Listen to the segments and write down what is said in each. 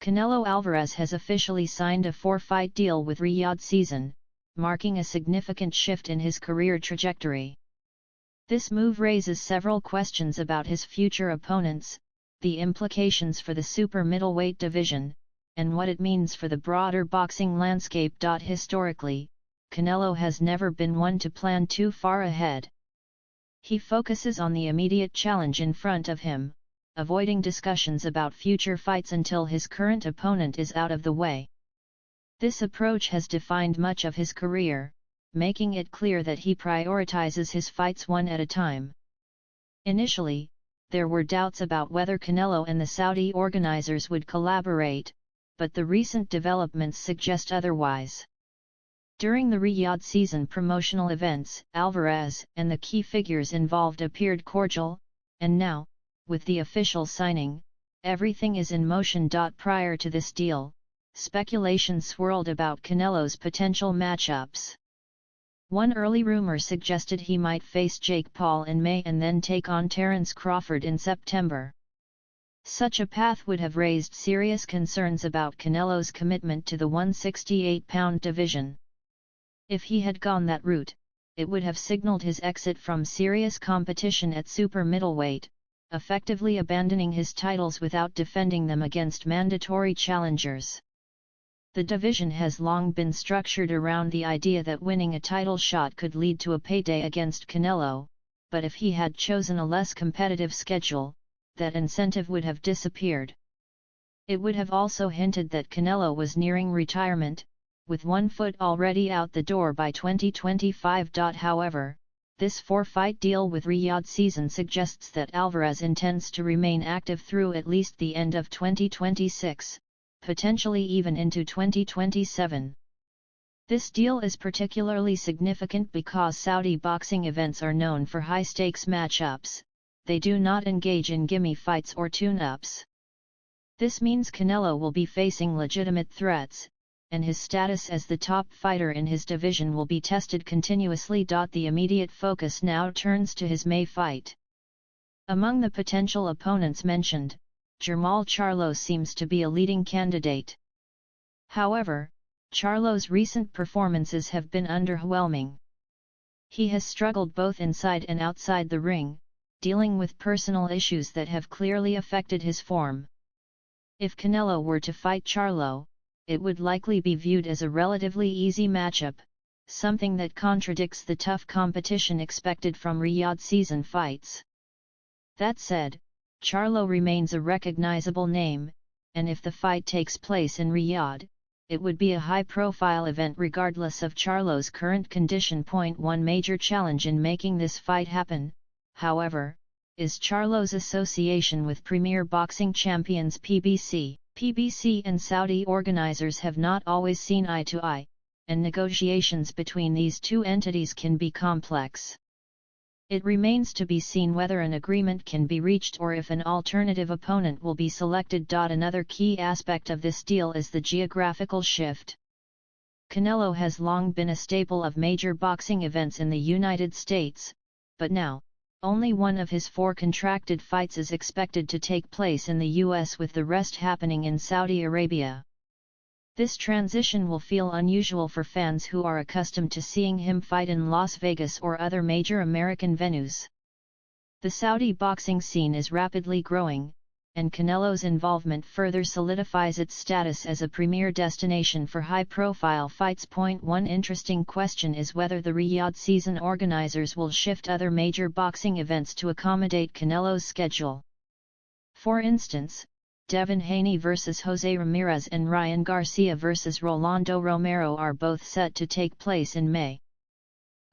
Canelo Alvarez has officially signed a 4-fight deal with Riyadh Season, marking a significant shift in his career trajectory. This move raises several questions about his future opponents, the implications for the super middleweight division, and what it means for the broader boxing landscape. Historically, Canelo has never been one to plan too far ahead. He focuses on the immediate challenge in front of him, avoiding discussions about future fights until his current opponent is out of the way. This approach has defined much of his career, making it clear that he prioritizes his fights one at a time. Initially, there were doubts about whether Canelo and the Saudi organizers would collaborate, but the recent developments suggest otherwise. During the Riyadh Season promotional events, Alvarez and the key figures involved appeared cordial, and now, with the official signing, everything is in motion. Prior to this deal, speculation swirled about Canelo's potential matchups. One early rumor suggested he might face Jake Paul in May and then take on Terence Crawford in September. Such a path would have raised serious concerns about Canelo's commitment to the 168-pound division. If he had gone that route, it would have signaled his exit from serious competition at super middleweight, effectively abandoning his titles without defending them against mandatory challengers. The division has long been structured around the idea that winning a title shot could lead to a payday against Canelo, but if he had chosen a less competitive schedule, that incentive would have disappeared. It would have also hinted that Canelo was nearing retirement, with one foot already out the door by 2025. However, this 4-fight deal with Riyadh Season suggests that Alvarez intends to remain active through at least the end of 2026, potentially even into 2027. This deal is particularly significant because Saudi boxing events are known for high-stakes matchups. They do not engage in gimme fights or tune-ups. This means Canelo will be facing legitimate threats, and his status as the top fighter in his division will be tested continuously. The immediate focus now turns to his May fight. Among the potential opponents mentioned, Jermall Charlo seems to be a leading candidate. However, Charlo's recent performances have been underwhelming. He has struggled both inside and outside the ring, dealing with personal issues that have clearly affected his form. If Canelo were to fight Charlo, it would likely be viewed as a relatively easy matchup, something that contradicts the tough competition expected from Riyadh Season fights. That said, Charlo remains a recognizable name, and if the fight takes place in Riyadh, it would be a high-profile event regardless of Charlo's current condition. One major challenge in making this fight happen, however, is Charlo's association with Premier Boxing Champions PBC. PBC and Saudi organizers have not always seen eye to eye, and negotiations between these two entities can be complex. It remains to be seen whether an agreement can be reached or if an alternative opponent will be selected. Another key aspect of this deal is the geographical shift. Canelo has long been a staple of major boxing events in the United States, but now, only one of his 4 contracted fights is expected to take place in the US, with the rest happening in Saudi Arabia. This transition will feel unusual for fans who are accustomed to seeing him fight in Las Vegas or other major American venues. The Saudi boxing scene is rapidly growing, and Canelo's involvement further solidifies its status as a premier destination for high-profile fights. One interesting question is whether the Riyadh Season organizers will shift other major boxing events to accommodate Canelo's schedule. For instance, Devin Haney vs. Jose Ramirez and Ryan Garcia vs. Rolando Romero are both set to take place in May.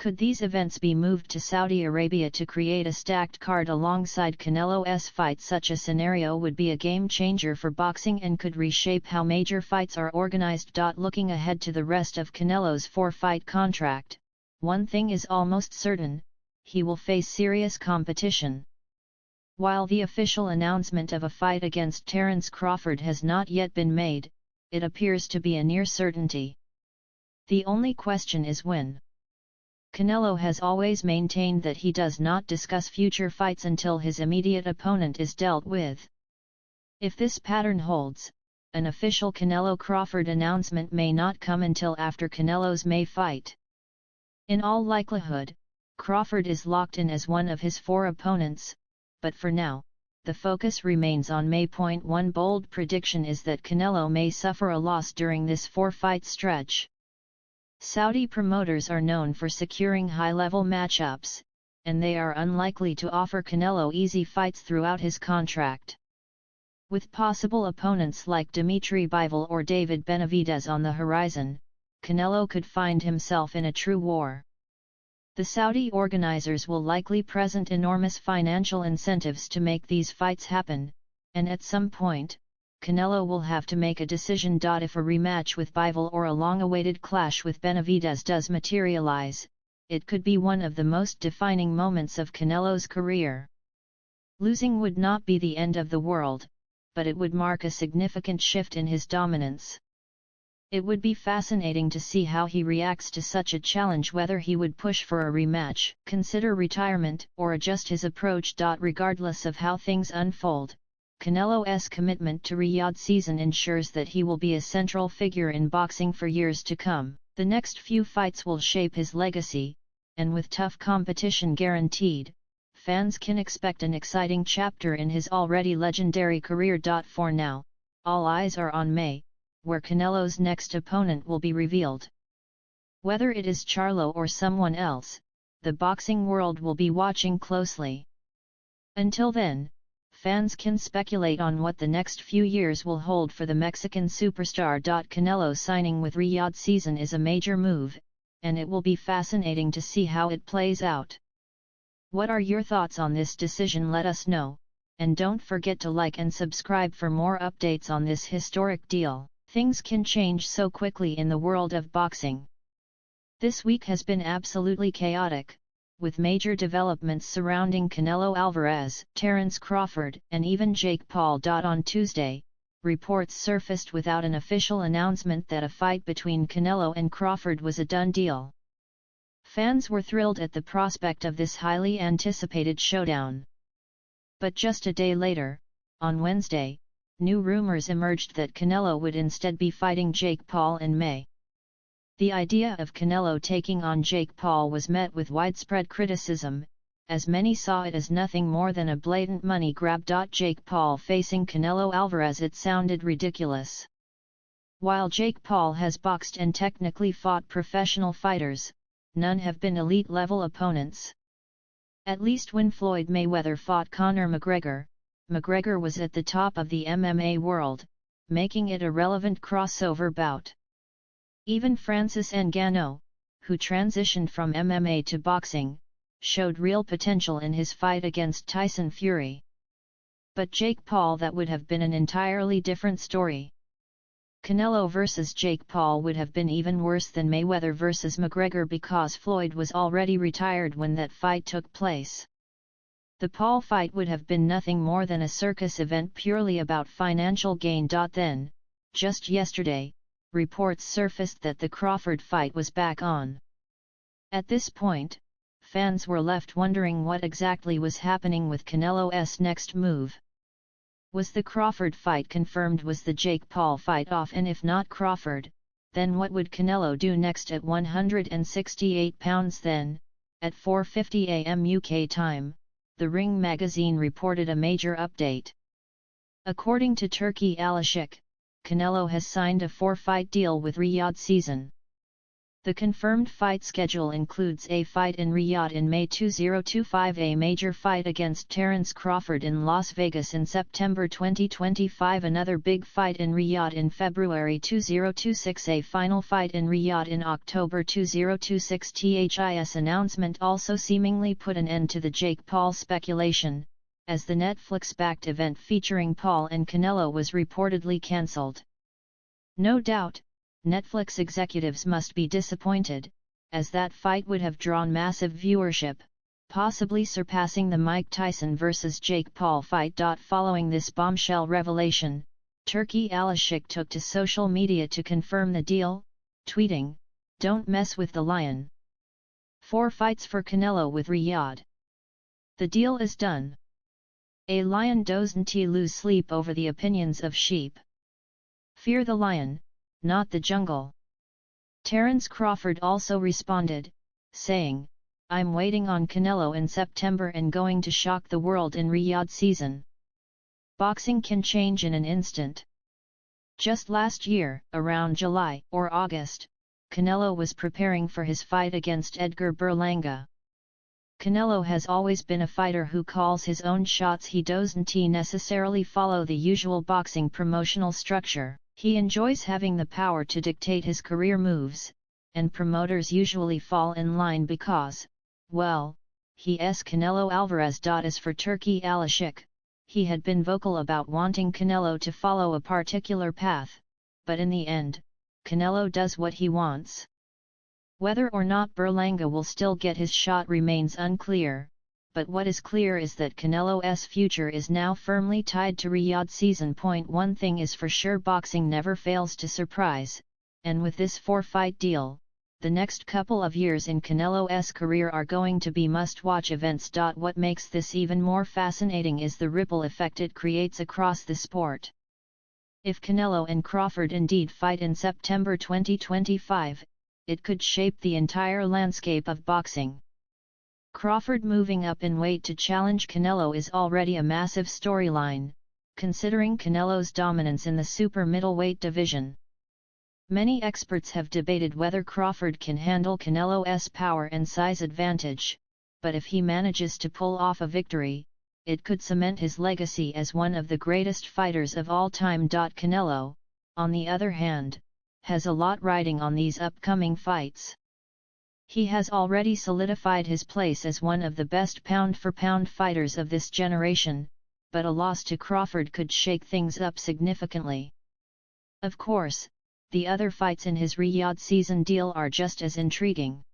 Could these events be moved to Saudi Arabia to create a stacked card alongside Canelo's fight? Such a scenario would be a game-changer for boxing and could reshape how major fights are organized. Looking ahead to the rest of Canelo's 4-fight contract, one thing is almost certain: he will face serious competition. While the official announcement of a fight against Terence Crawford has not yet been made, it appears to be a near certainty. The only question is when. Canelo has always maintained that he does not discuss future fights until his immediate opponent is dealt with. If this pattern holds, an official Canelo-Crawford announcement may not come until after Canelo's May fight. In all likelihood, Crawford is locked in as one of his 4 opponents, but for now, the focus remains on May. One bold prediction is that Canelo may suffer a loss during this 4-fight stretch. Saudi promoters are known for securing high-level matchups, and they are unlikely to offer Canelo easy fights throughout his contract. With possible opponents like Dimitri Bivol or David Benavidez on the horizon, Canelo could find himself in a true war. The Saudi organizers will likely present enormous financial incentives to make these fights happen, and at some point, Canelo will have to make a decision. If a rematch with Bivol or a long-awaited clash with Benavidez does materialize, it could be one of the most defining moments of Canelo's career. Losing would not be the end of the world, but it would mark a significant shift in his dominance. It would be fascinating to see how he reacts to such a challenge, whether he would push for a rematch, consider retirement, or adjust his approach. Regardless of how things unfold, Canelo's commitment to Riyadh season ensures that he will be a central figure in boxing for years to come. The next few fights will shape his legacy, and with tough competition guaranteed, fans can expect an exciting chapter in his already legendary career. For now, all eyes are on May, where Canelo's next opponent will be revealed. Whether it is Charlo or someone else, the boxing world will be watching closely. Until then, fans can speculate on what the next few years will hold for the Mexican superstar. Canelo signing with Riyadh season is a major move, and it will be fascinating to see how it plays out. What are your thoughts on this decision? Let us know, and don't forget to like and subscribe for more updates on this historic deal. Things can change so quickly in the world of boxing. This week has been absolutely chaotic, with major developments surrounding Canelo Alvarez, Terence Crawford, and even Jake Paul. On Tuesday, reports surfaced without an official announcement that a fight between Canelo and Crawford was a done deal. Fans were thrilled at the prospect of this highly anticipated showdown. But just a day later, on Wednesday, new rumors emerged that Canelo would instead be fighting Jake Paul in May. The idea of Canelo taking on Jake Paul was met with widespread criticism, as many saw it as nothing more than a blatant money grab. Jake Paul facing Canelo Alvarez, it sounded ridiculous. While Jake Paul has boxed and technically fought professional fighters, none have been elite-level opponents. At least when Floyd Mayweather fought Conor McGregor, McGregor was at the top of the MMA world, making it a relevant crossover bout. Even Francis Ngannou, who transitioned from MMA to boxing, showed real potential in his fight against Tyson Fury. But Jake Paul, that would have been an entirely different story. Canelo versus Jake Paul would have been even worse than Mayweather versus McGregor, because Floyd was already retired when that fight took place. The Paul fight would have been nothing more than a circus event purely about financial gain. Then, just yesterday, reports surfaced that the Crawford fight was back on. At this point, fans were left wondering what exactly was happening with Canelo's next move. Was the Crawford fight confirmed? Was the Jake Paul fight off? And if not Crawford, then what would Canelo do next at 168 pounds? Then, at 4:50 a.m. UK time, The Ring magazine reported a major update. According to Turki Alalshikh, Canelo has signed a 4-fight deal with Riyadh season. The confirmed fight schedule includes a fight in Riyadh in May 2025, a major fight against Terence Crawford in Las Vegas in September 2025, another big fight in Riyadh in February 2026, a final fight in Riyadh in October 2026. His announcement also seemingly put an end to the Jake Paul speculation, as the Netflix-backed event featuring Paul and Canelo was reportedly cancelled. No doubt, Netflix executives must be disappointed, as that fight would have drawn massive viewership, possibly surpassing the Mike Tyson vs. Jake Paul fight. Following this bombshell revelation, Turki Alalshikh took to social media to confirm the deal, tweeting, "Don't mess with the lion. 4 fights for Canelo with Riyadh. The deal is done. A lion doesn't lose sleep over the opinions of sheep." Fear the lion, not the jungle. Terence Crawford also responded, saying, I'm waiting on Canelo in September and going to shock the world in Riyadh season. Boxing can change in an instant. Just last year, around July or August, Canelo was preparing for his fight against Edgar Berlanga. Canelo has always been a fighter who calls his own shots. He doesn't necessarily follow the usual boxing promotional structure. He enjoys having the power to dictate his career moves, and promoters usually fall in line because, well, he's Canelo Alvarez. As for Turki Alalshikh, he had been vocal about wanting Canelo to follow a particular path, but in the end, Canelo does what he wants. Whether or not Berlanga will still get his shot remains unclear, but what is clear is that Canelo's future is now firmly tied to Riyadh season. One thing is for sure, boxing never fails to surprise, and with this 4-fight deal, the next couple of years in Canelo's career are going to be must-watch events. What makes this even more fascinating is the ripple effect it creates across the sport. If Canelo and Crawford indeed fight in September 2025, it could shape the entire landscape of boxing. Crawford moving up in weight to challenge Canelo is already a massive storyline, considering Canelo's dominance in the super middleweight division. Many experts have debated whether Crawford can handle Canelo's power and size advantage, but if he manages to pull off a victory, it could cement his legacy as one of the greatest fighters of all time. Canelo, on the other hand, has a lot riding on these upcoming fights. He has already solidified his place as one of the best pound-for-pound fighters of this generation, but a loss to Crawford could shake things up significantly. Of course, the other fights in his Riyadh season deal are just as intriguing.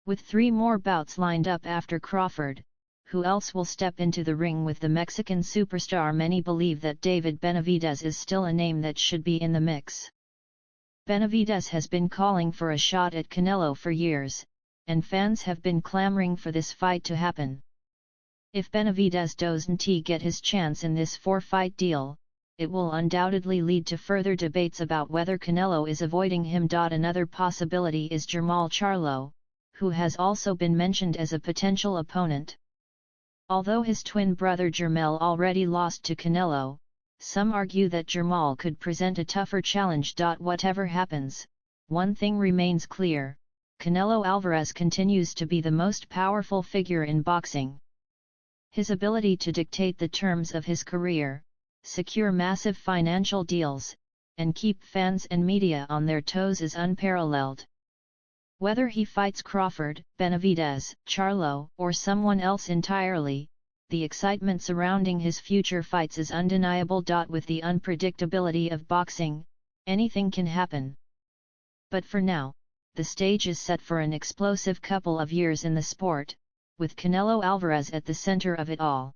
With 3 more bouts lined up after Crawford, who else will step into the ring with the Mexican superstar? Many believe that David Benavidez is still a name that should be in the mix. Benavidez has been calling for a shot at Canelo for years, and fans have been clamoring for this fight to happen. If Benavidez doesn't get his chance in this 4-fight deal, it will undoubtedly lead to further debates about whether Canelo is avoiding him. Another possibility is Jermall Charlo, who has also been mentioned as a potential opponent. Although his twin brother Jermell already lost to Canelo, some argue that Jermall could present a tougher challenge. Whatever happens, one thing remains clear: Canelo Alvarez continues to be the most powerful figure in boxing. His ability to dictate the terms of his career, secure massive financial deals, and keep fans and media on their toes is unparalleled. Whether he fights Crawford, Benavidez, Charlo, or someone else entirely, the excitement surrounding his future fights is undeniable. With the unpredictability of boxing, anything can happen. But for now, the stage is set for an explosive couple of years in the sport, with Canelo Alvarez at the center of it all.